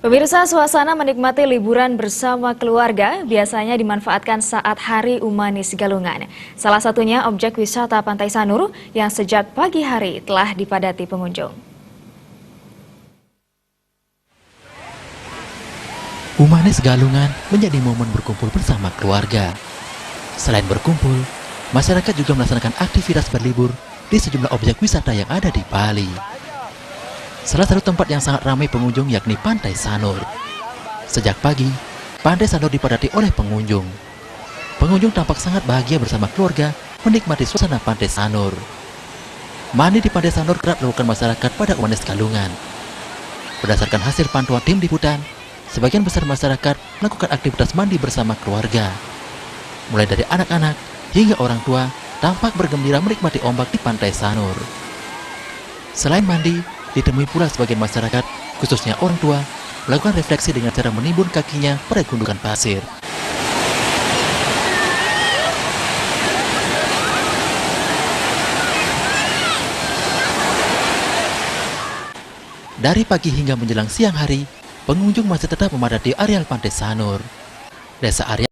Pemirsa, suasana menikmati liburan bersama keluarga biasanya dimanfaatkan saat Hari Umanis Galungan. Salah satunya objek wisata Pantai Sanur yang sejak pagi hari telah dipadati pengunjung. Umanis Galungan menjadi momen berkumpul bersama keluarga. Selain berkumpul, masyarakat juga melaksanakan aktivitas berlibur di sejumlah objek wisata yang ada di Bali. Salah satu tempat yang sangat ramai pengunjung yakni Pantai Sanur. Sejak pagi, Pantai Sanur dipadati oleh pengunjung. Pengunjung tampak sangat bahagia bersama keluarga menikmati suasana Pantai Sanur. Mandi di Pantai Sanur kerap dilakukan masyarakat pada Umanis Galungan. Berdasarkan hasil pantauan tim liputan, sebagian besar masyarakat melakukan aktivitas mandi bersama keluarga. Mulai dari anak-anak hingga orang tua tampak bergembira menikmati ombak di Pantai Sanur. Selain mandi, ditemui pula sebagian masyarakat, khususnya orang tua, melakukan refleksi dengan cara menimbun kakinya pada gundukan pasir. Dari pagi hingga menjelang siang hari, pengunjung masih tetap memadati areal Pantai Sanur. Desa area